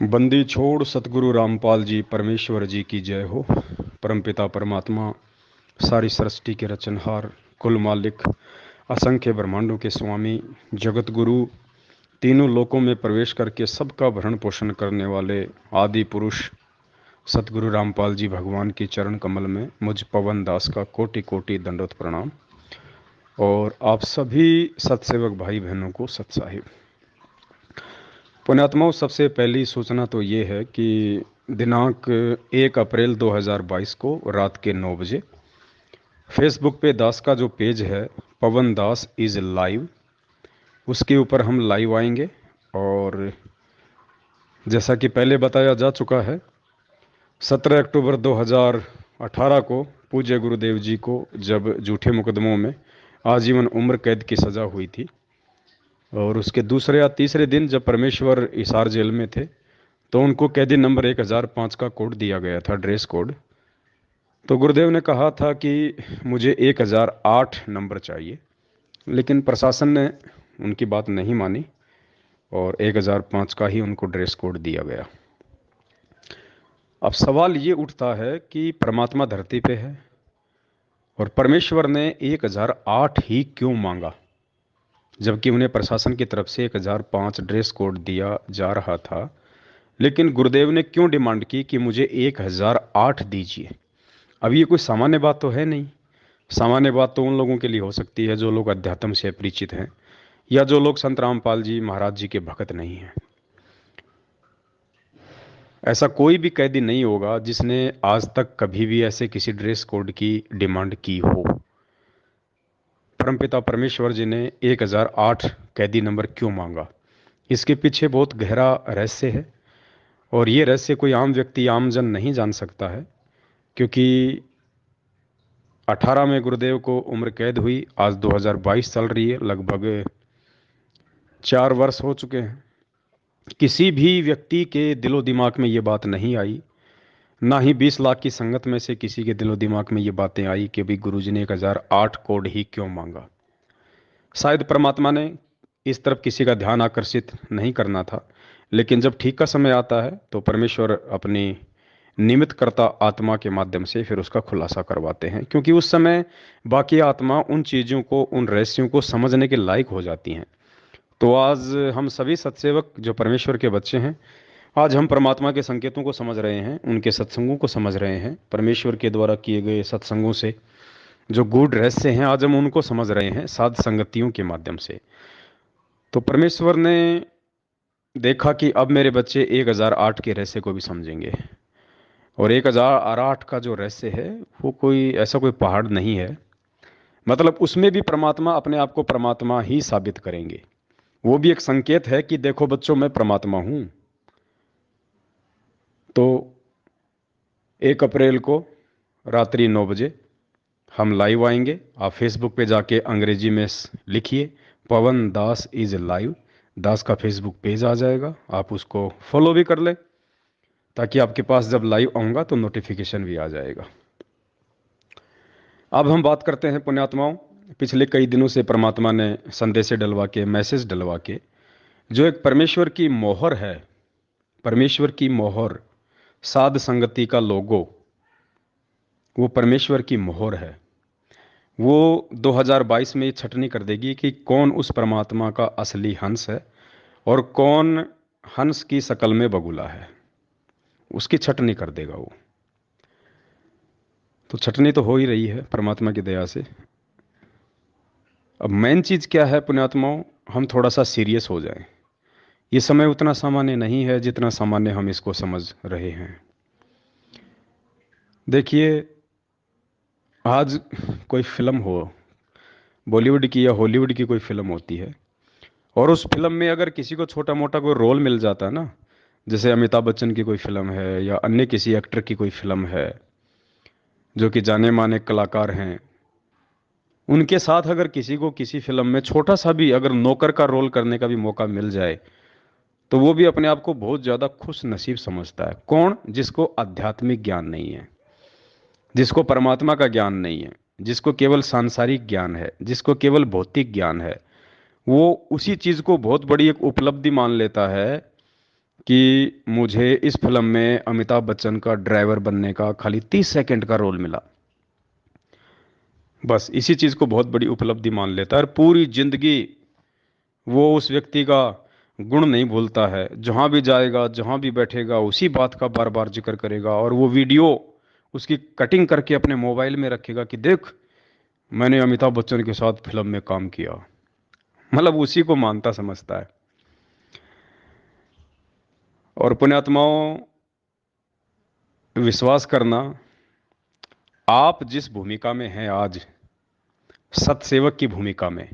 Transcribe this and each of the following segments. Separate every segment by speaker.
Speaker 1: बंदी छोड़ सतगुरु रामपाल जी परमेश्वर जी की जय हो। परमपिता परमात्मा सारी सृष्टि के रचनहार, कुल मालिक, असंख्य ब्रह्मांडों के स्वामी, जगत गुरु, तीनों लोकों में प्रवेश करके सबका भरण पोषण करने वाले आदि पुरुष सतगुरु रामपाल जी भगवान की चरण कमल में मुझ पवन दास का कोटि कोटि दंडवत प्रणाम। और आप सभी सत्सेवक भाई बहनों को सत्साहिब। पुण्यात्माओं, सबसे पहली सूचना तो ये है कि दिनांक 1 अप्रैल 2022 को रात के 9 बजे फेसबुक पे दास का जो पेज है पवन दास इज़ लाइव, उसके ऊपर हम लाइव आएंगे। और जैसा कि पहले बताया जा चुका है, 17 अक्टूबर 2018 को पूज्य गुरुदेव जी को जब झूठे मुकदमों में आजीवन उम्र कैद की सज़ा हुई थी, और उसके दूसरे या तीसरे दिन जब परमेश्वर हिसार जेल में थे, तो उनको कैदी नंबर 1005 का कोड दिया गया था, ड्रेस कोड। तो गुरुदेव ने कहा था कि मुझे 1008 नंबर चाहिए, लेकिन प्रशासन ने उनकी बात नहीं मानी और 1005 का ही उनको ड्रेस कोड दिया गया। अब सवाल ये उठता है कि परमात्मा धरती पे है और परमेश्वर ने 1008 ही क्यों मांगा, जबकि उन्हें प्रशासन की तरफ से 1005 ड्रेस कोड दिया जा रहा था। लेकिन गुरुदेव ने क्यों डिमांड की कि मुझे 1008 दीजिए। अब ये कोई सामान्य बात तो है नहीं। सामान्य बात तो उन लोगों के लिए हो सकती है जो लोग अध्यात्म से परिचित हैं या जो लोग संत रामपाल जी महाराज जी के भक्त नहीं हैं। ऐसा कोई भी कैदी नहीं होगा जिसने आज तक कभी भी ऐसे किसी ड्रेस कोड की डिमांड की हो। परमपिता परमेश्वर जी ने 1008 कैदी नंबर क्यों मांगा, इसके पीछे बहुत गहरा रहस्य है। और ये रहस्य कोई आम व्यक्ति, आम जन नहीं जान सकता है, क्योंकि 18 में गुरुदेव को उम्र कैद हुई, आज 2022 चल रही है, लगभग 4 वर्ष हो चुके हैं। किसी भी व्यक्ति के दिलो दिमाग में ये बात नहीं आई, ना ही 20 लाख की संगत में से किसी के दिलो दिमाग में ये बातें आई कि भाई गुरुजी ने 1008 कोड ही क्यों मांगा। शायद परमात्मा ने इस तरफ किसी का ध्यान आकर्षित नहीं करना था, लेकिन जब ठीक का समय आता है तो परमेश्वर अपनी निमित्त करता आत्मा के माध्यम से फिर उसका खुलासा करवाते हैं, क्योंकि उस समय बाकी आत्मा उन चीज़ों को, उन रहस्यों को समझने के लायक हो जाती हैं। तो आज हम सभी सत्सेवक जो परमेश्वर के बच्चे हैं, आज हम परमात्मा के संकेतों को समझ रहे हैं, उनके सत्संगों को समझ रहे हैं। परमेश्वर के द्वारा किए गए सत्संगों से जो गूढ़ रहस्य हैं, आज हम उनको समझ रहे हैं साध संगतियों के माध्यम से। तो परमेश्वर ने देखा कि अब मेरे बच्चे 1008 के रहस्य को भी समझेंगे। और 1008 का जो रहस्य है वो कोई ऐसा कोई पहाड़ नहीं है, मतलब उसमें भी परमात्मा अपने आप को परमात्मा ही साबित करेंगे। वो भी एक संकेत है कि देखो बच्चों, मैं परमात्मा हूं। तो 1 अप्रैल को रात्रि 9 बजे हम लाइव आएंगे। आप फेसबुक पे जाके अंग्रेजी में लिखिए पवन दास इज लाइव, दास का फेसबुक पेज आ जाएगा, आप उसको फॉलो भी कर लें, ताकि आपके पास जब लाइव आऊँगा तो नोटिफिकेशन भी आ जाएगा। अब हम बात करते हैं पुण्यात्माओं, पिछले कई दिनों से परमात्मा ने संदेश डलवा के, मैसेज डलवा के, जो एक परमेश्वर की मोहर है, परमेश्वर की मोहर, साध संगति का लोगो, वो परमेश्वर की मोहर है। वो 2022 में ये छटनी कर देगी कि कौन उस परमात्मा का असली हंस है और कौन हंस की शकल में बगुला है। उसकी छटनी कर देगा वो। तो छटनी तो हो ही रही है परमात्मा की दया से। अब मेन चीज़ क्या है पुण्यात्माओं, हम थोड़ा सा सीरियस हो जाएं। ये समय उतना सामान्य नहीं है जितना सामान्य हम इसको समझ रहे हैं। देखिए, आज कोई फिल्म हो, बॉलीवुड की या हॉलीवुड की कोई फिल्म होती है, और उस फिल्म में अगर किसी को छोटा मोटा कोई रोल मिल जाता है ना, जैसे अमिताभ बच्चन की कोई फिल्म है या अन्य किसी एक्टर की कोई फिल्म है जो कि जाने माने कलाकार हैं, उनके साथ अगर किसी को किसी फिल्म में छोटा सा भी अगर नौकर का रोल करने का भी मौका मिल जाए, तो वो भी अपने आप को बहुत ज़्यादा खुश नसीब समझता है। कौन? जिसको आध्यात्मिक ज्ञान नहीं है, जिसको परमात्मा का ज्ञान नहीं है, जिसको केवल सांसारिक ज्ञान है, जिसको केवल भौतिक ज्ञान है, वो उसी चीज़ को बहुत बड़ी एक उपलब्धि मान लेता है कि मुझे इस फिल्म में अमिताभ बच्चन का ड्राइवर बनने का खाली 30 सेकंड का रोल मिला। बस इसी चीज़ को बहुत बड़ी उपलब्धि मान लेता है और पूरी जिंदगी वो उस व्यक्ति का गुण नहीं भूलता है। जहाँ भी जाएगा, जहाँ भी बैठेगा, उसी बात का बार बार जिक्र करेगा और वो वीडियो उसकी कटिंग करके अपने मोबाइल में रखेगा कि देख, मैंने अमिताभ बच्चन के साथ फिल्म में काम किया। मतलब उसी को मानता समझता है। और पुण्यात्माओं, विश्वास करना, आप जिस भूमिका में हैं आज, सतसेवक की भूमिका में,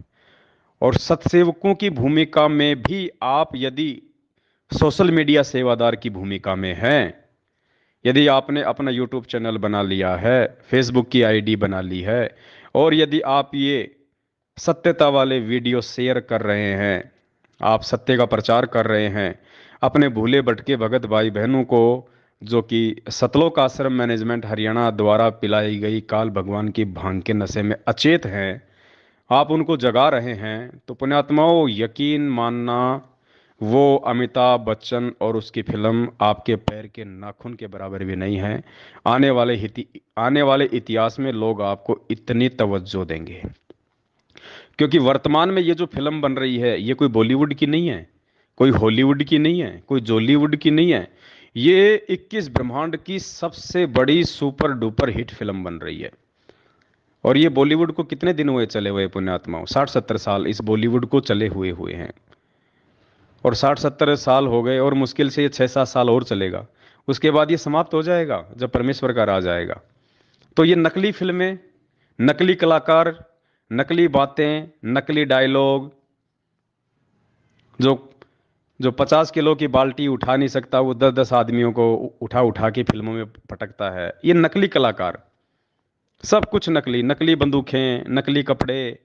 Speaker 1: और सतसेवकों की भूमिका में भी आप यदि सोशल मीडिया सेवादार की भूमिका में हैं, यदि आपने अपना यूट्यूब चैनल बना लिया है, फेसबुक की आईडी बना ली है, और यदि आप ये सत्यता वाले वीडियो शेयर कर रहे हैं, आप सत्य का प्रचार कर रहे हैं, अपने भूले भटके भगत भाई बहनों को, जो कि सतलोक आश्रम मैनेजमेंट हरियाणा द्वारा पिलाई गई काल भगवान की भांग के नशे में अचेत हैं, आप उनको जगा रहे हैं, तो पुण्यात्माओं यकीन मानना, वो अमिताभ बच्चन और उसकी फिल्म आपके पैर के नाखून के बराबर भी नहीं है। आने वाले इतिहास में लोग आपको इतनी तवज्जो देंगे, क्योंकि वर्तमान में ये जो फिल्म बन रही है, ये कोई बॉलीवुड की नहीं है, कोई हॉलीवुड की नहीं है, कोई जॉलीवुड की नहीं है। ये 21 ब्रह्मांड की सबसे बड़ी सुपर डुपर हिट फिल्म बन रही है। और ये बॉलीवुड को कितने दिन हुए चले हुए पुण्यात्माओं? 60-70 साल इस बॉलीवुड को चले हुए हुए हैं। और 60-70 साल हो गए और मुश्किल से ये 6-7 साल और चलेगा। उसके बाद ये समाप्त हो जाएगा जब परमेश्वर का राज आएगा। तो ये नकली फिल्में, नकली कलाकार, नकली बातें, नकली डायलॉग, जो जो 50 किलो की बाल्टी उठा नहीं सकता, वो 10-10 आदमियों को उठा उठा के फिल्मों में पटकता है, ये नकली कलाकार। सब कुछ नकली, नकली बंदूकें, नकली कपड़े,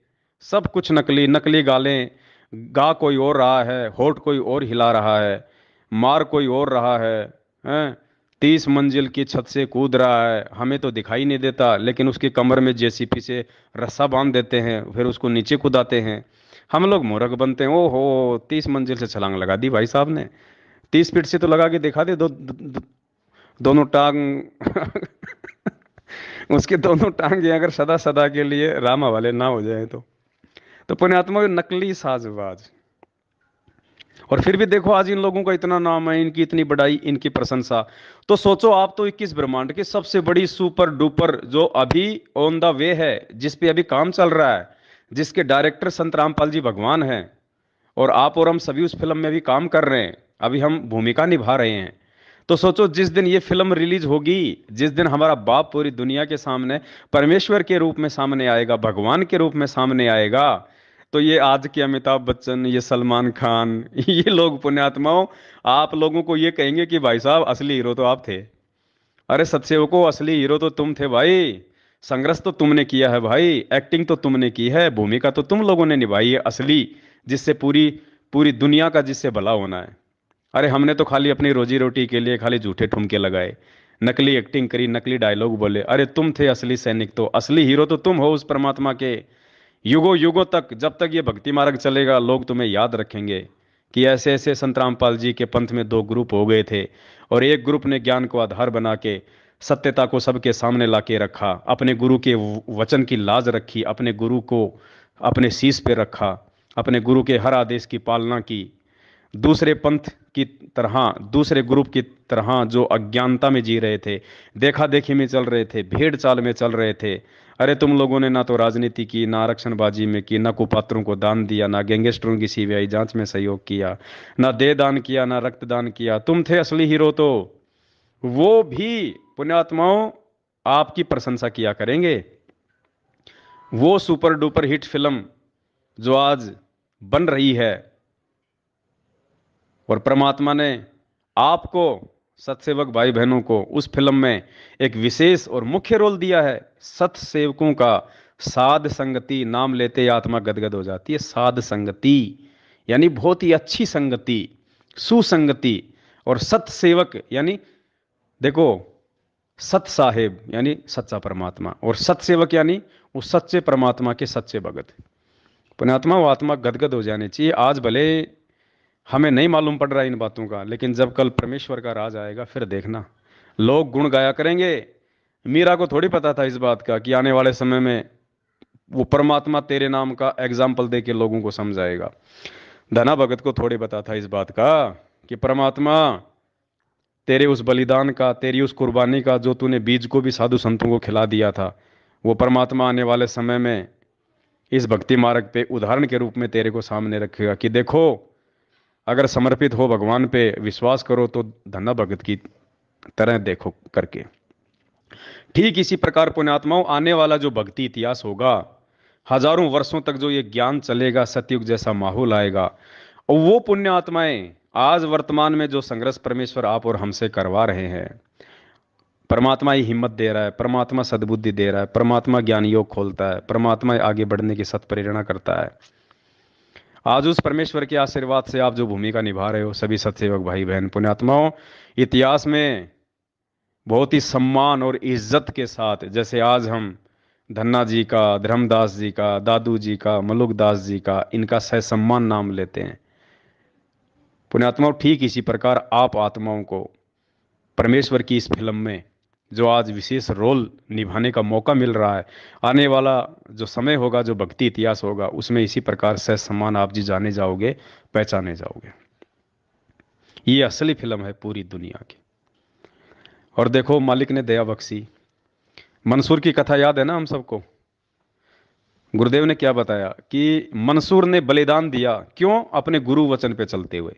Speaker 1: सब कुछ नकली, नकली गालें। गा कोई और रहा है, होठ कोई और हिला रहा है, मार कोई और रहा है। 30 मंजिल की छत से कूद रहा है, हमें तो दिखाई नहीं देता, लेकिन उसकी कमर में जेसीपी से रस्सा बांध देते हैं, फिर उसको नीचे कूदाते हैं। हम लोग मूर्ख बनते हैं। ओहो, 30 मंजिल से छलांग लगा दी भाई साहब ने। 30 फीट से तो लगा के दिखा दे, दोनों टांग उसके दोनों टांगे अगर सदा सदा के लिए रामा वाले ना हो जाए तो पुण्यात्मा नकली साजबाज। और फिर भी देखो आज इन लोगों का इतना नाम है, इनकी इतनी बड़ाई, इनकी प्रशंसा। तो सोचो, आप तो 21 ब्रह्मांड की सबसे बड़ी सुपर डुपर, जो अभी ऑन द वे है, जिस पे अभी काम चल रहा है, जिसके डायरेक्टर संत रामपाल जी भगवान हैं, और आप और हम सभी उस फिल्म में भी काम कर रहे हैं, अभी हम भूमिका निभा रहे हैं। तो सोचो, जिस दिन ये फिल्म रिलीज होगी, जिस दिन हमारा बाप पूरी दुनिया के सामने परमेश्वर के रूप में सामने आएगा, भगवान के रूप में सामने आएगा, तो ये आज के अमिताभ बच्चन, ये सलमान खान, ये लोग पुण्यात्माओं, आप लोगों को ये कहेंगे कि भाई साहब असली हीरो तो आप थे। अरे सत्सेवकों, असली हीरो तो तुम थे भाई। संघर्ष तो तुमने किया है भाई, एक्टिंग तो तुमने की है, भूमिका तो तुम लोगों ने निभाई है असली, जिससे पूरी पूरी दुनिया का जिससे भला होना है। अरे हमने तो खाली अपनी रोजी रोटी के लिए खाली झूठे ठुमके लगाए, नकली एक्टिंग करी, नकली डायलॉग बोले। अरे तुम थे असली सैनिक, तो असली हीरो तो तुम हो उस परमात्मा के। युगों युगों तक, जब तक ये भक्ति मार्ग चलेगा, लोग तुम्हें याद रखेंगे कि ऐसे ऐसे संत रामपाल जी के पंथ में दो ग्रुप हो गए थे, और एक ग्रुप ने ज्ञान को आधार बना के सत्यता को सबके सामने ला के रखा, अपने गुरु के वचन की लाज रखी, अपने गुरु को अपने शीश पे रखा, अपने गुरु के हर आदेश की पालना की। दूसरे पंथ की तरह, दूसरे ग्रुप की तरह जो अज्ञानता में जी रहे थे, देखा देखी में चल रहे थे, भेड़ चाल में चल रहे थे। अरे तुम लोगों ने ना तो राजनीति की, ना आरक्षणबाजी में की, ना कुपात्रों को दान दिया, ना गैंगस्टरों की सीबीआई जांच में सहयोग किया, ना देह दान किया, ना रक्तदान किया। तुम थे असली हीरो, तो वो भी पुण्यात्माओं आपकी प्रशंसा किया करेंगे। वो सुपर डुपर हिट फिल्म जो आज बन रही है, और परमात्मा ने आपको, सतसेवक भाई बहनों को, उस फिल्म में एक विशेष और मुख्य रोल दिया है। सतसेवकों का साध संगति नाम लेते ही आत्मा गदगद हो जाती है। साध संगति यानी बहुत ही अच्छी संगति, सुसंगति। और सतसेवक यानी, देखो, सत साहेब यानी सच्चा परमात्मा, और सतसेवक यानी उस सच्चे परमात्मा के सच्चे भगत। पुण्यात्मा, वो आत्मा गदगद हो जानी चाहिए। आज भले हमें नहीं मालूम पड़ रहा इन बातों का, लेकिन जब कल परमेश्वर का राज आएगा फिर देखना, लोग गुण गाया करेंगे। मीरा को थोड़ी पता था इस बात का कि आने वाले समय में वो परमात्मा तेरे नाम का एग्जाम्पल दे के लोगों को समझाएगा। धना भगत को थोड़ी पता था इस बात का कि परमात्मा तेरे उस बलिदान का, तेरी उस कुर्बानी का, जो तूने बीज को भी साधु संतों को खिला दिया था, वो परमात्मा आने वाले समय में इस भक्ति मार्ग पे उदाहरण के रूप में तेरे को सामने रखेगा कि देखो, अगर समर्पित हो भगवान पे, विश्वास करो तो धन्ना भगत की तरह देखो करके। ठीक इसी प्रकार पुण्यात्माओं, आने वाला जो भक्ति इतिहास होगा, हजारों वर्षों तक जो ये ज्ञान चलेगा, सतयुग जैसा माहौल आएगा, और वो पुण्य आत्माएं आज वर्तमान में जो संघर्ष परमेश्वर आप और हमसे करवा रहे हैं, परमात्मा ही हिम्मत दे रहा है, परमात्मा सद्बुद्धि दे रहा है, परमात्मा ज्ञान योग खोलता है, परमात्मा आगे बढ़ने की सत्प्रेरणा करता है। आज उस परमेश्वर के आशीर्वाद से आप जो भूमिका निभा रहे हो सभी सत्सेवक भाई बहन पुण्यात्माओं, इतिहास में बहुत ही सम्मान और इज्जत के साथ, जैसे आज हम धन्ना जी का, धर्मदास जी का, दादू जी का, मलुकदास जी का, इनका सहसम्मान नाम लेते हैं पुण्यात्माओं, ठीक इसी प्रकार आप आत्माओं को परमेश्वर की इस फिल्म में जो आज विशेष रोल निभाने का मौका मिल रहा है, आने वाला जो समय होगा, जो भक्ति इतिहास होगा, उसमें इसी प्रकार से सम्मान आप जी जाने जाओगे, पहचाने जाओगे। ये असली फिल्म है पूरी दुनिया की। और देखो, मालिक ने दया बख्शी। मंसूर की कथा याद है ना हम सबको। गुरुदेव ने क्या बताया कि मंसूर ने बलिदान दिया, क्यों? अपने गुरु वचन पे चलते हुए।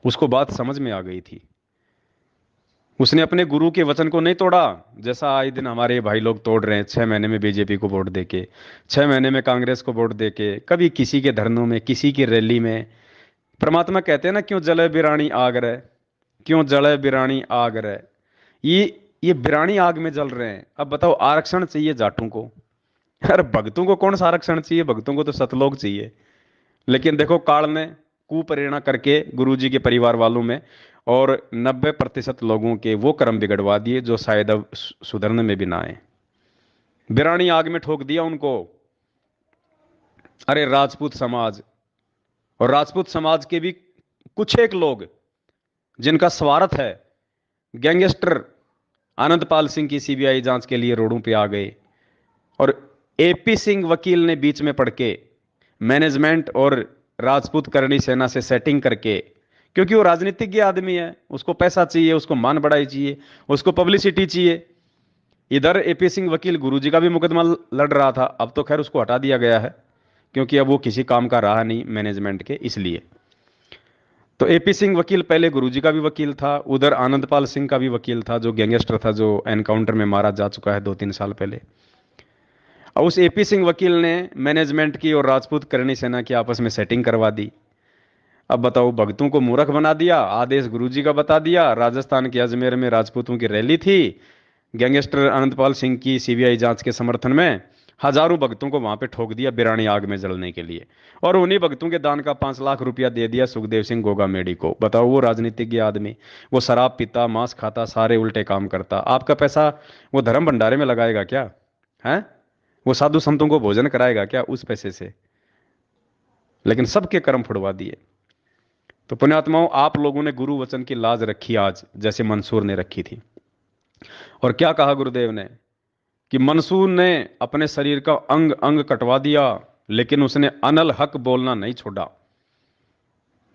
Speaker 1: उसको बात समझ में आ गई थी, उसने अपने गुरु के वचन को नहीं तोड़ा, जैसा आए दिन हमारे भाई लोग तोड़ रहे हैं। 6 महीने में बीजेपी को वोट देके, 6 महीने में कांग्रेस को वोट देके, कभी किसी के धरनों में, किसी की रैली में। परमात्मा कहते हैं ना, क्यों जले बिरानी आग रहे, क्यों जले बिरानी आग रहे। ये बिरानी आग में जल रहे हैं। अब बताओ, आरक्षण चाहिए जाटों को, अरे भक्तों को कौन सा आरक्षण चाहिए? भक्तों को तो सतलोक चाहिए। लेकिन देखो, काल ने कुप्रेरणा करके गुरुजी के परिवार वालों में और 90% लोगों के वो कर्म बिगड़वा दिए जो शायद अब सुधरने में भी ना आए। बिरानी आग में ठोक दिया उनको। अरे राजपूत समाज, और राजपूत समाज के भी कुछ एक लोग जिनका स्वार्थ है, गैंगस्टर आनंदपाल सिंह की सीबीआई जांच के लिए रोडों पे आ गए, और एपी सिंह वकील ने बीच में पड़ के मैनेजमेंट और राजपूत करणी सेना से सेटिंग करके, क्योंकि वो राजनीतिज्ञ आदमी है, उसको पैसा चाहिए, उसको मान बढ़ाई चाहिए, उसको पब्लिसिटी चाहिए। इधर एपी सिंह वकील गुरुजी का भी मुकदमा लड़ रहा था, अब तो खैर उसको हटा दिया गया है क्योंकि अब वो किसी काम का रहा नहीं मैनेजमेंट के, इसलिए। तो एपी सिंह वकील पहले गुरुजी का भी वकील था, उधर आनंदपाल सिंह का भी वकील था, जो गैंगस्टर था, जो एनकाउंटर में मारा जा चुका है 2-3 साल पहले। और उस एपी सिंह वकील ने मैनेजमेंट की और राजपूत करणी सेना की आपस में सेटिंग करवा दी। अब बताओ, भक्तों को मूर्ख बना दिया, आदेश गुरुजी का बता दिया। राजस्थान के अजमेर में राजपूतों की रैली थी, गैंगस्टर अनंतपाल सिंह की सीबीआई जांच के समर्थन में, हजारों भक्तों को वहां पे ठोक दिया बिरानी आग में जलने के लिए, और उन्हीं भक्तों के दान का 5 लाख रुपया दे दिया सुखदेव सिंह गोगामेडी को। बताओ, वो राजनीतिज्ञ आदमी, वो शराब पीता, मांस खाता, सारे उल्टे काम करता, आपका पैसा वो धर्म भंडारे में लगाएगा क्या? है? वो साधु संतों को भोजन कराएगा क्या उस पैसे से? लेकिन सबके कर्म फुड़वा दिए। तो पुण्यात्माओं, आप लोगों ने गुरु वचन की लाज रखी आज, जैसे मंसूर ने रखी थी। और क्या कहा गुरुदेव ने कि मंसूर ने अपने शरीर का अंग अंग कटवा दिया, लेकिन उसने अनल हक बोलना नहीं छोड़ा।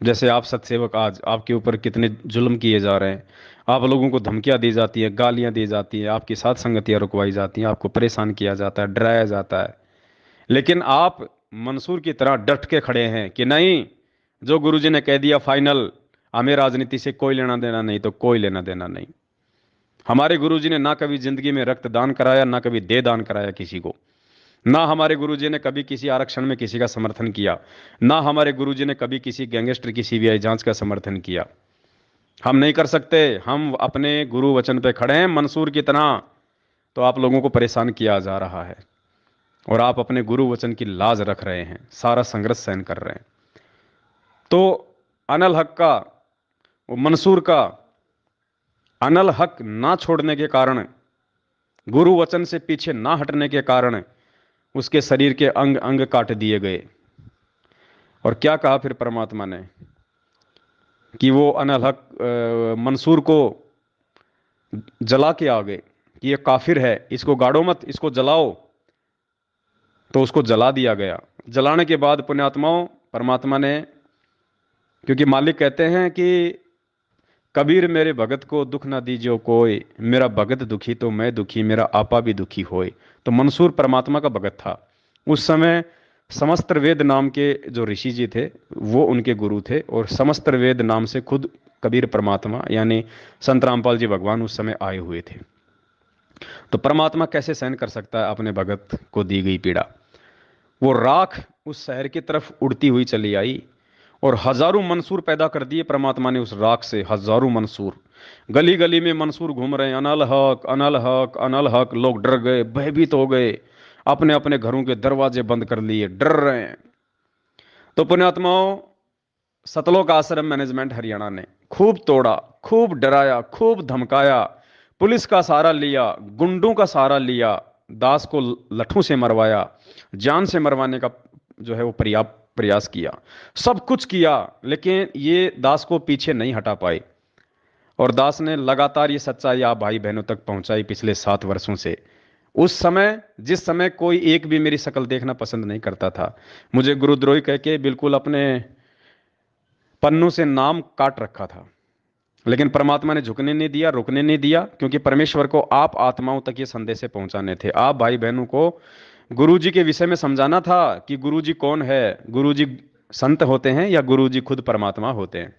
Speaker 1: जैसे आप सत्सेवक, आज आपके ऊपर कितने जुल्म किए जा रहे हैं, आप लोगों को धमकियां दी जाती हैं, गालियां दी जाती हैं, आपकी साथ संगतियां रुकवाई जाती हैं, आपको परेशान किया जाता है, डराया जाता है, लेकिन आप मंसूर की तरह डट के खड़े हैं कि नहीं, जो गुरुजी ने कह दिया फाइनल, हमें राजनीति से कोई लेना देना नहीं, तो कोई लेना देना नहीं। हमारे गुरुजी ने ना कभी जिंदगी में रक्तदान कराया, ना कभी देह दान कराया किसी को, ना हमारे गुरुजी ने कभी किसी आरक्षण में किसी का समर्थन किया, ना हमारे गुरुजी ने कभी किसी गैंगस्टर की सीबीआई जांच का समर्थन किया। हम नहीं कर सकते, हम अपने गुरु वचन पे खड़े हैं मंसूर की तरह। तो आप लोगों को परेशान किया जा रहा है और आप अपने गुरु वचन की लाज रख रहे हैं, सारा संघर्ष सहन कर रहे हैं। तो अनल हक का, वो मंसूर का अनल हक ना छोड़ने के कारण, गुरु वचन से पीछे ना हटने के कारण उसके शरीर के अंग अंग काट दिए गए। और क्या कहा फिर परमात्मा ने कि वो अनल हक मंसूर को जला के आ गए कि ये काफिर है, इसको गाड़ो मत, इसको जलाओ। तो उसको जला दिया गया। जलाने के बाद पुण्यात्माओं, परमात्मा ने, क्योंकि मालिक कहते हैं कि कबीर मेरे भगत को दुख ना दीजियो कोई, मेरा भगत दुखी तो मैं दुखी, मेरा आपा भी दुखी होए। तो मंसूर परमात्मा का भगत था। उस समय समस्त्र वेद नाम के जो ऋषि जी थे, वो उनके गुरु थे, और समस्त्र वेद नाम से खुद कबीर परमात्मा यानी संत रामपाल जी भगवान उस समय आए हुए थे। तो परमात्मा कैसे सहन कर सकता है अपने भगत को दी गई पीड़ा। वो राख उस शहर की तरफ उड़ती हुई चली आई, और हजारों मंसूर पैदा कर दिए परमात्मा ने उस राख से। हजारों मंसूर, गली गली में मंसूर घूम रहे हैं, अनल हक अनल हक अनल हक। लोग डर गए, भयभीत हो गए, अपने अपने घरों के दरवाजे बंद कर लिए, डर रहे हैं। तो पुण्यात्माओं, सतलोक आश्रम मैनेजमेंट हरियाणा ने खूब तोड़ा, खूब डराया, खूब धमकाया, पुलिस का सहारा लिया, गुंडों का सहारा लिया, दास को लठों से मरवाया, जान से मरवाने का जो है वो प्रयास किया, सब कुछ किया, लेकिन ये दास को पीछे नहीं हटा पाए। और दास ने लगातार ये सच्चाई आप भाई बहनों तक पहुंचाई पिछले 7 वर्षों से। उस समय, जिस समय कोई एक भी मेरी शक्ल देखना पसंद नहीं करता था, मुझे गुरुद्रोही कह के बिल्कुल अपने पन्नों से नाम काट रखा था, लेकिन परमात्मा ने झुकने नहीं दिया, रुकने नहीं दिया, क्योंकि परमेश्वर को आप आत्माओं तक ये संदेश पहुंचाने थे। आप भाई बहनों को गुरु जी के विषय में समझाना था कि गुरु जी कौन है। गुरु जी संत होते हैं या गुरु जी खुद परमात्मा होते हैं।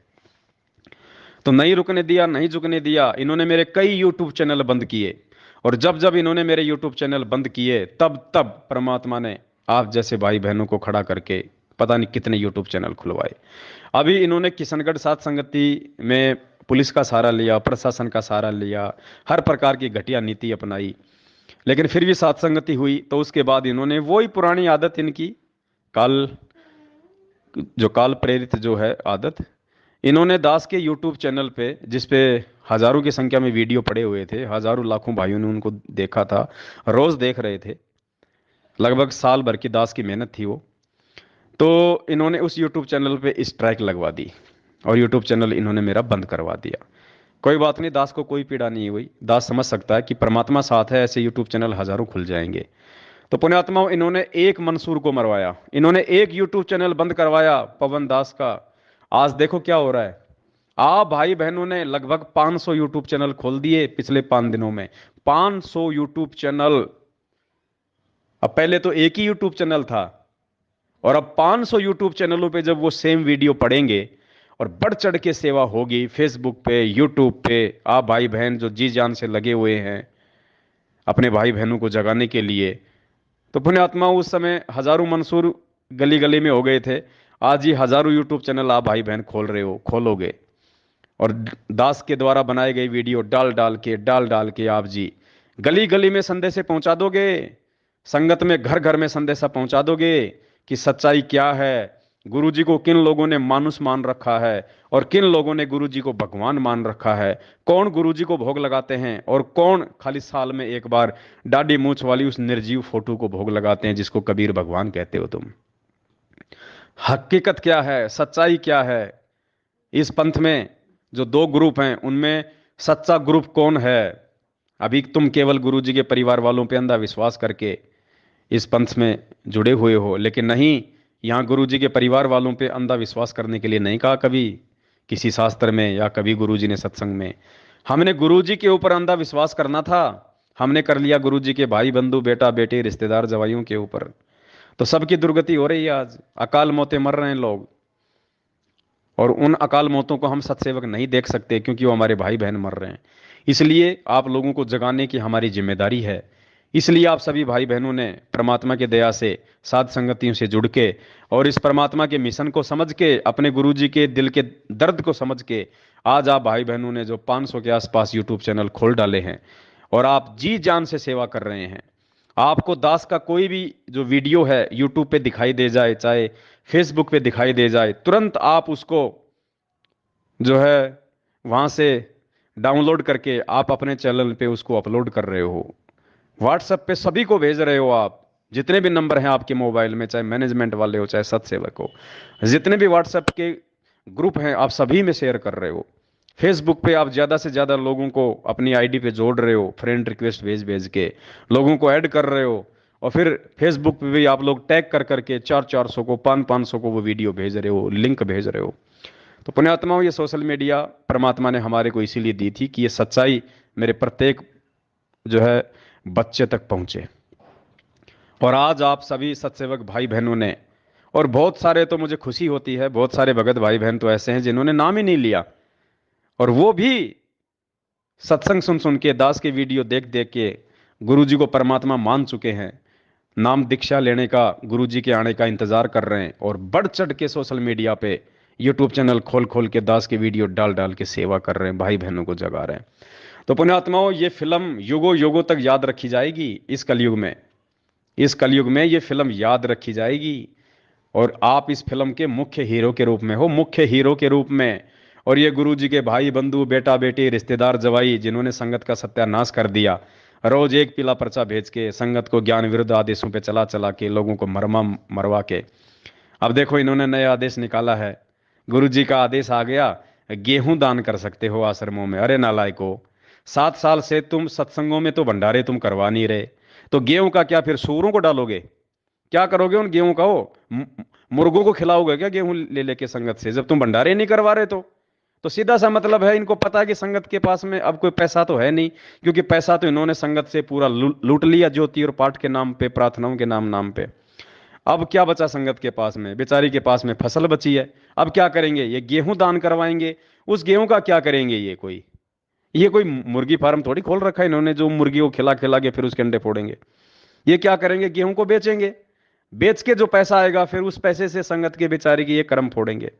Speaker 1: तो नहीं रुकने दिया, नहीं झुकने दिया। इन्होंने मेरे कई यूट्यूब चैनल बंद किए, और जब जब इन्होंने मेरे यूट्यूब चैनल बंद किए, तब तब परमात्मा ने आप जैसे भाई बहनों को खड़ा करके पता नहीं कितने यूट्यूब चैनल खुलवाए। अभी इन्होंने किशनगढ़ साध संगति में पुलिस का सहारा लिया, प्रशासन का सहारा लिया, हर प्रकार की घटिया नीति अपनाई, लेकिन फिर भी साध संगति हुई। तो उसके बाद इन्होंने वही पुरानी आदत, इनकी काल, जो काल प्रेरित जो है आदत, इन्होंने दास के यूट्यूब चैनल पे, जिस पे हजारों की संख्या में वीडियो पड़े हुए थे, हजारों लाखों भाइयों ने उनको देखा था, रोज देख रहे थे, लगभग साल भर की दास की मेहनत थी वो। तो इन्होंने उस यूट्यूब चैनल पे स्ट्राइक लगवा दी, और यूट्यूब चैनल इन्होंने मेरा बंद करवा दिया। कोई बात नहीं, दास को कोई पीड़ा नहीं हुई। दास समझ सकता है कि परमात्मा साथ है, ऐसे यूट्यूब चैनल हजारों खुल जाएंगे। तो पुण्यात्माओं, इन्होंने एक मंसूर को मरवाया, इन्होंने एक यूट्यूब चैनल बंद करवाया पवन दास का। आज देखो क्या हो रहा है। आप भाई बहनों ने लगभग 500 यूट्यूब चैनल खोल दिए पिछले 5 दिनों में। 500 यूट्यूब चैनल। अब पहले तो एक ही यूट्यूब चैनल था, और अब 500 यूट्यूब चैनलों पे जब वो सेम वीडियो पड़ेंगे, और बढ़ चढ़ के सेवा होगी फेसबुक पे, यूट्यूब पे, आप भाई बहन जो जी जान से लगे हुए हैं अपने भाई बहनों को जगाने के लिए। तो पुण्यात्मा, उस समय हजारों मंसूर गली गली में हो गए थे, आज ही हजारों यूट्यूब चैनल आप भाई बहन खोल रहे हो, खोलोगे, और दास के द्वारा बनाए गए वीडियो डाल डाल के आप जी गली गली में संदेश पहुंचा दोगे, संगत में घर घर में संदेशा पहुंचा दोगे कि सच्चाई क्या है, गुरु जी को किन लोगों ने मानुष मान रखा है, और किन लोगों ने गुरु जी को भगवान मान रखा है, कौन गुरु जी को भोग लगाते हैं, और कौन खाली साल में एक बार दाढ़ी मूछ वाली उस निर्जीव फोटो को भोग लगाते हैं जिसको कबीर भगवान कहते हो तुम। हकीकत क्या है, सच्चाई क्या है। इस पंथ में जो दो ग्रुप हैं, उनमें सच्चा ग्रुप कौन है। अभी तुम केवल गुरु जी के परिवार वालों पे अंधा विश्वास करके इस पंथ में जुड़े हुए हो, लेकिन नहीं, यहाँ गुरु जी के परिवार वालों पे अंधा विश्वास करने के लिए नहीं कहा कभी किसी शास्त्र में, या कभी गुरु जी ने सत्संग में। हमने गुरु जी के ऊपर अंधा विश्वास करना था, हमने कर लिया गुरु जी के भाई बंधु बेटा बेटे रिश्तेदार जवाइयों के ऊपर। तो सबकी दुर्गति हो रही है, आज अकाल मौतें मर रहे हैं लोग, और उन अकाल मौतों को हम सत्सेवक नहीं देख सकते, क्योंकि वो हमारे भाई बहन मर रहे हैं। इसलिए आप लोगों को जगाने की हमारी जिम्मेदारी है। इसलिए आप सभी भाई बहनों ने परमात्मा की दया से साध संगतियों से जुड़ के, और इस परमात्मा के मिशन को समझ के, अपने गुरु जी के दिल के दर्द को समझ के, आज आप भाई बहनों ने जो 500 के आसपास यूट्यूब चैनल खोल डाले हैं, और आप जी जान से सेवा कर रहे हैं। आपको दास का कोई भी जो वीडियो है यूट्यूब पे दिखाई दे जाए, चाहे फेसबुक पे दिखाई दे जाए, तुरंत आप उसको जो है वहां से डाउनलोड करके आप अपने चैनल पे उसको अपलोड कर रहे हो, व्हाट्सएप पे सभी को भेज रहे हो। आप जितने भी नंबर हैं आपके मोबाइल में, चाहे मैनेजमेंट वाले हो चाहे सत्सेवक हो, जितने भी व्हाट्सएप के ग्रुप हैं, आप सभी में शेयर कर रहे हो। फेसबुक पे आप ज़्यादा से ज़्यादा लोगों को अपनी आईडी पे जोड़ रहे हो, फ्रेंड रिक्वेस्ट भेज भेज के लोगों को ऐड कर रहे हो। और फिर फेसबुक पे भी आप लोग टैग कर करके 400-400 को, 500-500 को वो वीडियो भेज रहे हो, लिंक भेज रहे हो। तो पुण्यात्माओं, ये सोशल मीडिया परमात्मा ने हमारे को इसीलिए दी थी कि ये सच्चाई मेरे प्रत्येक जो है बच्चे तक पहुंचे। और आज आप सभी सत्सेवक भाई बहनों ने, और बहुत सारे, तो मुझे खुशी होती है, बहुत सारे भगत भाई बहन तो ऐसे हैं जिन्होंने नाम ही नहीं लिया, और वो भी सत्संग सुन सुन के, दास के वीडियो देख देख के गुरु जी को परमात्मा मान चुके हैं। नाम दीक्षा लेने का, गुरु जी के आने का इंतजार कर रहे हैं, और बढ़ चढ़ के सोशल मीडिया पे यूट्यूब चैनल खोल खोल के दास के वीडियो डाल डाल के सेवा कर रहे हैं, भाई बहनों को जगा रहे हैं। तो पुण्यात्माओं, ये फिल्म युगों युगों तक याद रखी जाएगी। इस कलयुग में, इस कलयुग में ये फिल्म याद रखी जाएगी। और आप इस फिल्म के मुख्य हीरो के रूप में हो, मुख्य हीरो के रूप में। और ये गुरु जी के भाई बंधु, बेटा बेटी, रिश्तेदार, जवाई, जिन्होंने संगत का सत्यानाश कर दिया, रोज एक पीला पर्चा भेज के संगत को ज्ञान विरुद्ध आदेशों पे चला चला के लोगों को मरमा मरवा के, अब देखो इन्होंने नया आदेश निकाला है। गुरु जी का आदेश आ गया, गेहूं दान कर सकते हो आश्रमों में। अरे नालायको, 7 साल से तुम सत्संगों में तो भंडारे तुम करवा नहीं रहे, तो गेहूं का क्या फिर सूरों को डालोगे? क्या करोगे उन गेहूं का? वो मुर्गों को खिलाओगे क्या गेहूं ले लेके संगत से, जब तुम भंडारे नहीं करवा रहे? तो सीधा सा मतलब है, इनको पता है कि संगत के पास में अब कोई पैसा तो है नहीं, क्योंकि पैसा तो इन्होंने संगत से पूरा लूट लिया, ज्योति और पाठ के नाम पे, प्रार्थनाओं के नाम नाम पे। अब क्या बचा संगत के पास में? बेचारी के पास में फसल बची है। अब क्या करेंगे? ये गेहूं दान करवाएंगे। उस गेहूं का क्या करेंगे? ये कोई मुर्गी फार्म थोड़ी खोल रखा है इन्होंने, जो मुर्गी को खिला खिला के फिर उसके अंडे फोड़ेंगे। ये क्या करेंगे? गेहूं को बेचेंगे, बेच के जो पैसा आएगा फिर उस पैसे से संगत के बेचारे की ये कर्म फोड़ेंगे।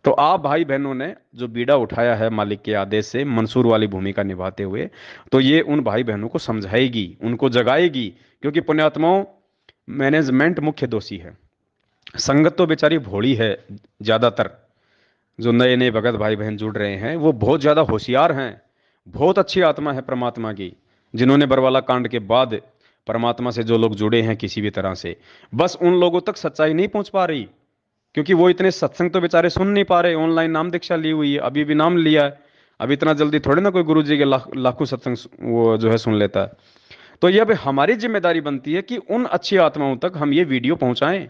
Speaker 1: तो आप भाई बहनों ने जो बीड़ा उठाया है मालिक के आदेश से, मंसूर वाली भूमिका निभाते हुए, तो ये उन भाई बहनों को समझाएगी, उनको जगाएगी। क्योंकि पुण्यात्माओं, मैनेजमेंट मुख्य दोषी है, संगत तो बेचारी भोली है। ज्यादातर जो नए नए भगत भाई बहन जुड़ रहे हैं वो बहुत ज्यादा होशियार हैं, बहुत अच्छी आत्मा है परमात्मा की, जिन्होंने बरवाला कांड के बाद परमात्मा से जो लोग जुड़े हैं किसी भी तरह से, बस उन लोगों तक सच्चाई नहीं पहुंच पा रही। क्योंकि वो इतने सत्संग तो बेचारे सुन नहीं पा रहे। ऑनलाइन नाम दीक्षा ली हुई है, अभी भी नाम लिया है, अब इतना जल्दी थोड़े ना कोई गुरु जी के लाखों सत्संग वो जो है सुन लेता है। तो ये अब हमारी जिम्मेदारी बनती है कि उन अच्छी आत्माओं तक हम ये वीडियो पहुंचाएं,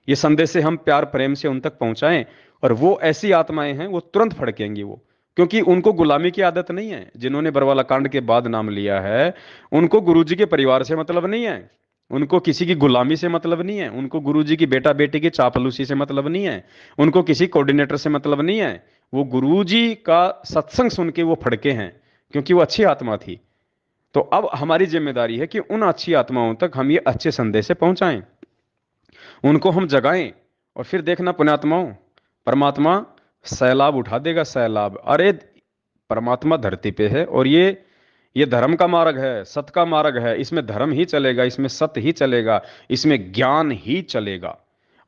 Speaker 1: ये संदेश से हम प्यार प्रेम से उन तक पहुंचाएं। और वो ऐसी आत्माएं हैं, वो तुरंत फड़केंगी वो, क्योंकि उनको गुलामी की आदत नहीं है। जिन्होंने बरवाला कांड के बाद नाम लिया है, उनको गुरुजी के परिवार से मतलब नहीं है, उनको किसी की गुलामी से मतलब नहीं है, उनको गुरुजी की बेटा बेटी की चापलूसी से मतलब नहीं है, उनको किसी कोऑर्डिनेटर से मतलब नहीं है। वो गुरुजी का सत्संग सुन के वो फड़के हैं, क्योंकि वो अच्छी आत्मा थी। तो अब हमारी जिम्मेदारी है कि उन अच्छी आत्माओं तक हम ये अच्छे संदेश से पहुंचाएं, उनको हम जगाएं। और फिर देखना पुण्यात्माओं, परमात्मा सैलाब उठा देगा, सैलाब। अरे परमात्मा धरती पे है, और ये धर्म का मार्ग है, सत्य का मार्ग है, इसमें धर्म ही चलेगा, इसमें सत्य ही चलेगा, इसमें ज्ञान ही चलेगा।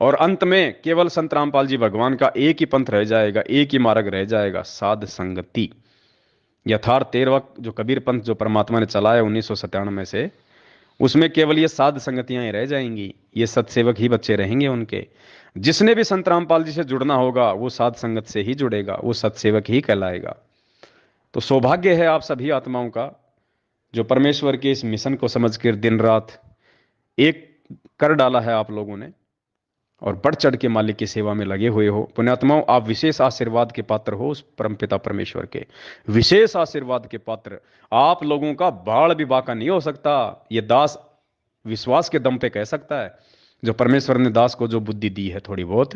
Speaker 1: और अंत में केवल संत रामपाल जी भगवान का एक ही पंथ रह जाएगा, एक ही मार्ग रह जाएगा, साध संगति। यथार्थ 13वां जो कबीर पंथ जो परमात्मा ने चलाया 1997 से, उसमें केवल ये साध संगतियां ही रह जाएंगी, ये सत्सेवक ही बच्चे रहेंगे उनके। जिसने भी संत रामपाल जी से जुड़ना होगा वो साध संगत से ही जुड़ेगा, वो सत्सेवक ही कहलाएगा। तो सौभाग्य है आप सभी आत्माओं का, जो परमेश्वर के इस मिशन को समझकर दिन रात एक कर डाला है आप लोगों ने, और बढ़ चढ़ के मालिक की सेवा में लगे हुए हो। पुण्यात्माओं, आप विशेष आशीर्वाद के पात्र हो उस परमपिता परमेश्वर के, विशेष आशीर्वाद के पात्र। आप लोगों का बाढ़ भी बाका नहीं हो सकता, ये दास विश्वास के दम पे कह सकता है। जो परमेश्वर ने दास को जो बुद्धि दी है थोड़ी बहुत,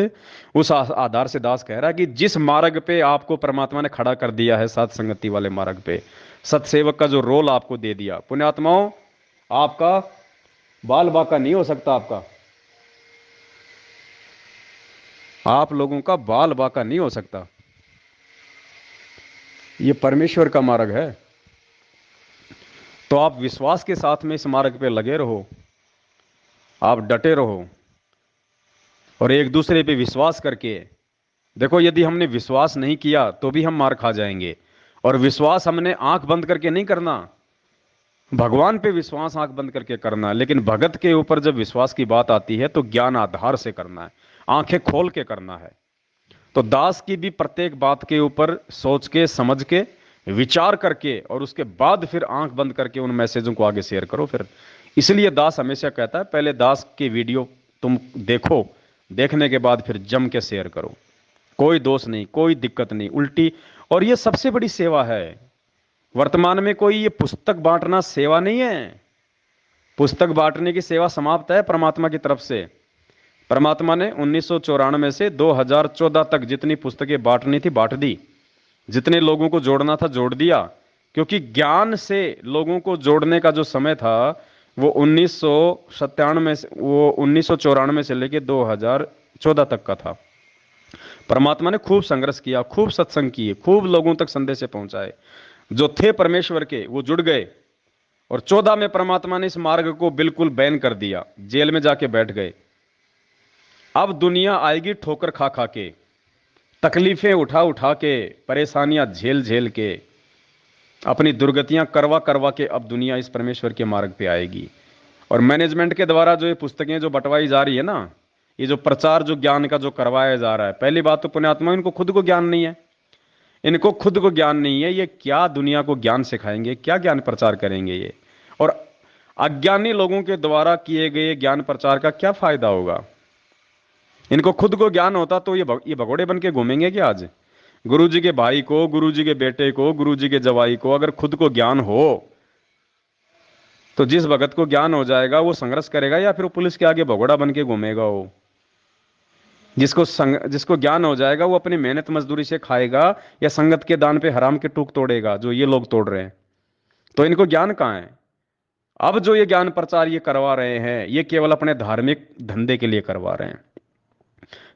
Speaker 1: उस आधार से दास कह रहा है कि जिस मार्ग पे आपको परमात्मा ने खड़ा कर दिया है, साथ संगति वाले मार्ग पे, सत्सेवक का जो रोल आपको दे दिया, पुण्यात्माओं, आपका बाल बाका नहीं हो सकता। आप लोगों का बाल बाका नहीं हो सकता। ये परमेश्वर का मार्ग है। तो आप विश्वास के साथ में इस मार्ग पे लगे रहो, आप डटे रहो, और एक दूसरे पे विश्वास करके देखो। यदि हमने विश्वास नहीं किया तो भी हम मार खा जाएंगे। और विश्वास हमने आंख बंद करके नहीं करना, भगवान पे विश्वास आंख बंद करके करना। लेकिन भगत के ऊपर जब विश्वास की बात आती है तो ज्ञान आधार से करना है, आंखें खोल के करना है। तो दास की भी प्रत्येक बात के ऊपर सोच के, समझ के, विचार करके और उसके बाद फिर आंख बंद करके उन मैसेजों को आगे शेयर करो फिर। इसलिए दास हमेशा कहता है पहले दास की वीडियो तुम देखो, देखने के बाद फिर जम के शेयर करो। कोई दोष नहीं, कोई दिक्कत नहीं, उल्टी। और ये सबसे बड़ी सेवा है वर्तमान में। कोई ये पुस्तक बांटना सेवा नहीं है। पुस्तक बांटने की सेवा समाप्त है परमात्मा की तरफ से। परमात्मा ने 1994 से 2014 तक जितनी पुस्तकें बांटनी थी बांट दी, जितने लोगों को जोड़ना था जोड़ दिया। क्योंकि ज्ञान से लोगों को जोड़ने का जो समय था वो 1997 से, वो 1994 से लेकर 2014 तक का था। परमात्मा ने खूब संघर्ष किया, खूब सत्संग किए, खूब लोगों तक संदेश पहुंचाए। जो थे परमेश्वर के वो जुड़ गए। और 14 में परमात्मा ने इस मार्ग को बिल्कुल बैन कर दिया, जेल में जाके बैठ गए। अब दुनिया आएगी ठोकर खा खा के, तकलीफें उठा उठा के, परेशानियां झेल झेल के, अपनी दुर्गतियां करवा करवा के अब दुनिया इस परमेश्वर के मार्ग पे आएगी। और मैनेजमेंट के द्वारा जो ये पुस्तकें जो बंटवाई जा रही है ना, ये जो प्रचार जो ज्ञान का जो करवाया जा रहा है, पहली बात तो पुण्यात्मा इनको खुद को ज्ञान नहीं है। इनको खुद को ज्ञान नहीं है, ये क्या दुनिया को ज्ञान सिखाएंगे, क्या ज्ञान प्रचार करेंगे ये। और अज्ञानी लोगों के द्वारा किए गए ज्ञान प्रचार का क्या फायदा होगा। इनको खुद को ज्ञान होता तो ये भगोड़े बन के घूमेंगे क्या आज। गुरुजी के भाई को, गुरुजी के बेटे को, गुरुजी के जवाई को अगर खुद को ज्ञान हो तो जिस भगत को ज्ञान हो जाएगा वो संघर्ष करेगा या फिर वो पुलिस के आगे भगोड़ा बन के घूमेगा। वो जिसको ज्ञान हो जाएगा वो अपनी मेहनत मजदूरी से खाएगा या संगत के दान पे हराम के टूक तोड़ेगा, जो ये लोग तोड़ रहे हैं। तो इनको ज्ञान कहां है। अब जो ये ज्ञान प्रचार ये करवा रहे हैं ये केवल अपने धार्मिक धंधे के लिए करवा रहे हैं,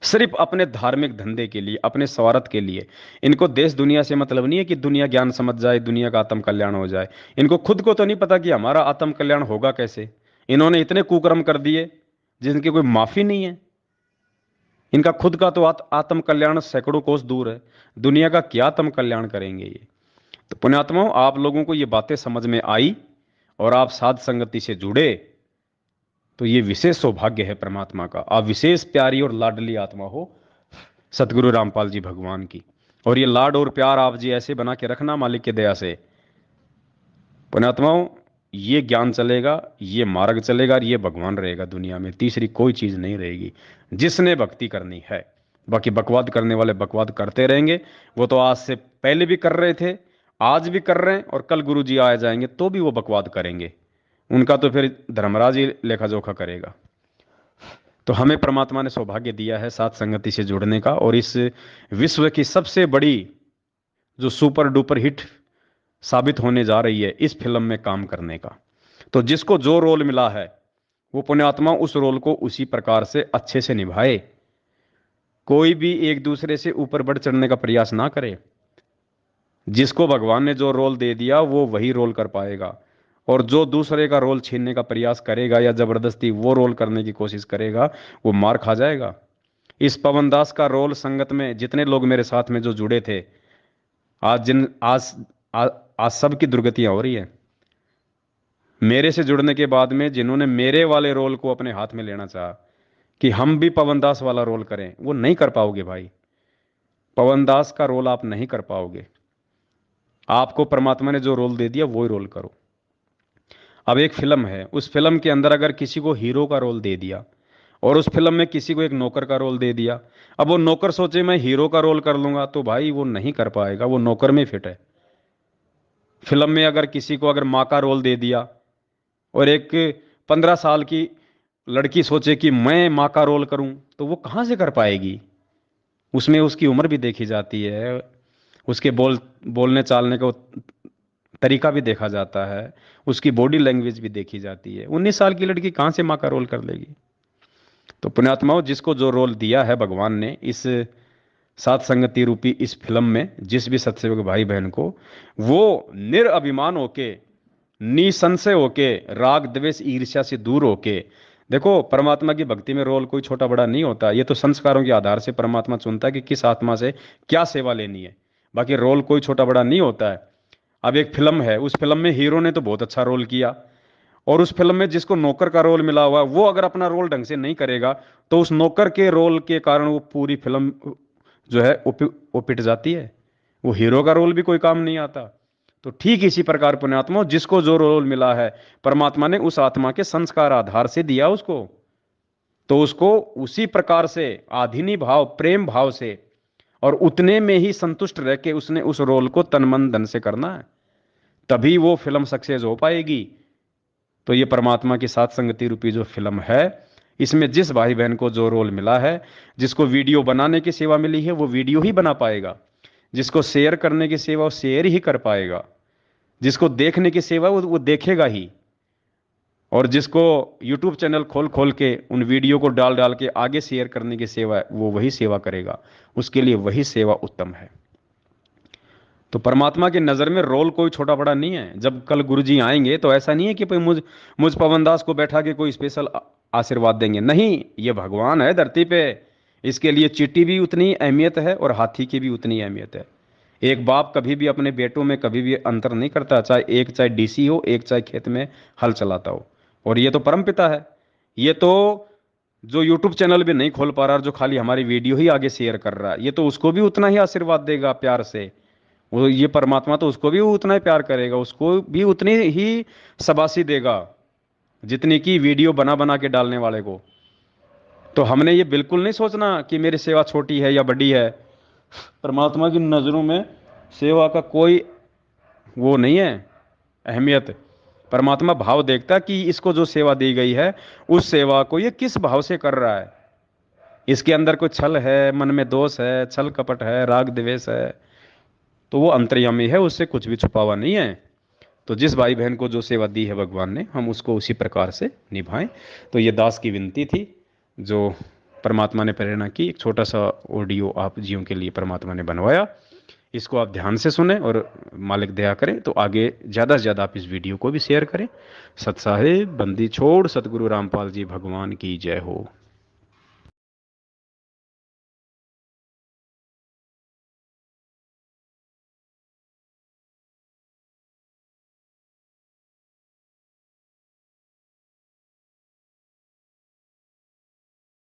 Speaker 1: सिर्फ अपने धार्मिक धंधे के लिए, अपने स्वार्थ के लिए। इनको देश दुनिया से मतलब नहीं है कि दुनिया ज्ञान समझ जाए, दुनिया का आत्म कल्याण हो जाए। इनको खुद को तो नहीं पता कि हमारा आत्म कल्याण होगा कैसे। इन्होंने इतने कुकर्म कर दिए जिनकी कोई माफी नहीं है। इनका खुद का तो आत्म कल्याण सैकड़ों कोस दूर है, दुनिया का क्या आत्म कल्याण करेंगे ये। तो पुण्यात्माओं, आप लोगों को ये बातें समझ में आई और आप साध संगति से जुड़े तो ये विशेष सौभाग्य है परमात्मा का। आप विशेष प्यारी और लाडली आत्मा हो सतगुरु रामपाल जी भगवान की। और ये लाड और प्यार आप जी ऐसे बना के रखना मालिक के दया से। पुण्यात्माओं, ये ज्ञान चलेगा, ये मार्ग चलेगा और ये भगवान रहेगा दुनिया में, तीसरी कोई चीज नहीं रहेगी जिसने भक्ति करनी है। बाकी बकवाद करने वाले बकवाद करते रहेंगे। वो तो आज से पहले भी कर रहे थे, आज भी कर रहे हैं, और कल गुरु जी आ जाएंगे तो भी वो बकवाद करेंगे। उनका तो फिर धर्मराज ही लेखा जोखा करेगा। तो हमें परमात्मा ने सौभाग्य दिया है साथ संगति से जुड़ने का, और इस विश्व की सबसे बड़ी जो सुपर डुपर हिट साबित होने जा रही है इस फिल्म में काम करने का। तो जिसको जो रोल मिला है वो पुण्यात्मा उस रोल को उसी प्रकार से अच्छे से निभाए। कोई भी एक दूसरे से ऊपर बढ़ चढ़ने का प्रयास ना करे। जिसको भगवान ने जो रोल दे दिया वो वही रोल कर पाएगा, और जो दूसरे का रोल छीनने का प्रयास करेगा या जबरदस्ती वो रोल करने की कोशिश करेगा वो मार खा जाएगा। इस पवन दास का रोल संगत में जितने लोग मेरे साथ में जो जुड़े थे, आज सबकी दुर्गतियां हो रही है। मेरे से जुड़ने के बाद में जिन्होंने मेरे वाले रोल को अपने हाथ में लेना चाहा कि हम भी पवन दास वाला रोल करें, वो नहीं कर पाओगे भाई। पवन दास का रोल आप नहीं कर पाओगे। आपको परमात्मा ने जो रोल दे दिया वही रोल करो। अब एक फिल्म है, उस फिल्म के अंदर अगर किसी को हीरो का रोल दे दिया और उस फिल्म में किसी को एक नौकर का रोल दे दिया, अब वो नौकर सोचे मैं हीरो का रोल कर लूंगा, तो भाई वो नहीं कर पाएगा, वो नौकर में फिट है। फिल्म में अगर किसी को अगर माँ का रोल दे दिया और एक 15 साल की लड़की सोचे कि मैं माँ का रोल करूं, तो वो कहां से कर पाएगी। उसमें उसकी उम्र भी देखी जाती है, उसके बोलने चालने का तरीका भी देखा जाता है, उसकी बॉडी लैंग्वेज भी देखी जाती है। 19 साल की लड़की कहां से माँ का रोल कर लेगी। तो पुण्यात्माओं, जिसको जो रोल दिया है भगवान ने इस सात संगति रूपी इस फिल्म में, जिस भी सत्सेवक भाई बहन को, वो निरअभिमान होके, निसंशय होके, राग द्वेष ईर्ष्या से दूर होके, देखो परमात्मा की भक्ति में रोल कोई छोटा बड़ा नहीं होता। ये तो संस्कारों के आधार से परमात्मा चुनता है कि किस आत्मा से क्या सेवा लेनी है। बाकी रोल कोई छोटा बड़ा नहीं होता है। अब एक फिल्म है, उस फिल्म में हीरो ने तो बहुत अच्छा रोल किया, और उस फिल्म में जिसको नौकर का रोल मिला हुआ वो अगर अपना रोल ढंग से नहीं करेगा तो उस नौकर के रोल के कारण वो पूरी फिल्म जो है वो पिट जाती है, वो हीरो का रोल भी कोई काम नहीं आता। तो ठीक इसी प्रकार पुण्यात्मा, जिसको जो रोल मिला है परमात्मा ने उस आत्मा के संस्कार आधार से दिया उसको, तो उसको उसी प्रकार से आधीनी भाव प्रेम भाव से और उतने में ही संतुष्ट रह के उसने उस रोल को तन मन धन से करना है, तभी वो फिल्म सक्सेस हो पाएगी। तो ये परमात्मा की साथ संगति रूपी जो फिल्म है, इसमें जिस भाई बहन को जो रोल मिला है, जिसको वीडियो बनाने की सेवा मिली है वो वीडियो ही बना पाएगा, जिसको शेयर करने की सेवा वो शेयर ही कर पाएगा, जिसको देखने की सेवा वो देखेगा ही, और जिसको यूट्यूब चैनल खोल खोल के उन वीडियो को डाल डाल के आगे शेयर करने की सेवा है, वो वही सेवा करेगा, उसके लिए वही सेवा उत्तम है। तो परमात्मा की नज़र में रोल कोई छोटा बड़ा नहीं है। जब कल गुरुजी आएंगे तो ऐसा नहीं है कि मुझ पवन दास को बैठा के कोई स्पेशल आशीर्वाद देंगे, नहीं, ये भगवान है धरती पे, इसके लिए चींटी भी उतनी अहमियत है और हाथी की भी उतनी अहमियत है। एक बाप कभी भी अपने बेटों में कभी भी अंतर नहीं करता, चाहे डीसी हो, एक चाहे खेत में हल चलाता हो। और ये तो परमपिता है, ये तो जो यूट्यूब चैनल भी नहीं खोल पा रहा, जो खाली हमारी वीडियो ही आगे शेयर कर रहा है, ये तो उसको भी उतना ही आशीर्वाद देगा प्यार से। वो ये परमात्मा तो उसको भी उतना ही प्यार करेगा, उसको भी उतनी ही शाबाशी देगा जितनी की वीडियो बना बना के डालने वाले को। तो हमने ये बिल्कुल नहीं सोचना कि मेरी सेवा छोटी है या बड़ी है। परमात्मा की नज़रों में सेवा का कोई वो नहीं है अहमियत। परमात्मा भाव देखता कि इसको जो सेवा दी गई है उस सेवा को ये किस भाव से कर रहा है, इसके अंदर कोई छल है, मन में दोष है, छल कपट है, राग द्वेष है, तो वो अंतर्यामी है, उससे कुछ भी छुपा हुआ नहीं है। तो जिस भाई बहन को जो सेवा दी है भगवान ने, हम उसको उसी प्रकार से निभाएं। तो ये दास की विनती थी जो परमात्मा ने प्रेरणा की, एक छोटा सा ऑडियो आप जीवों के लिए परमात्मा ने बनवाया, इसको आप ध्यान से सुने और मालिक दया करें तो आगे ज़्यादा से ज़्यादा आप इस वीडियो को भी शेयर करें। सत साहिब बंदी छोड़ सतगुरु रामपाल जी भगवान की जय हो।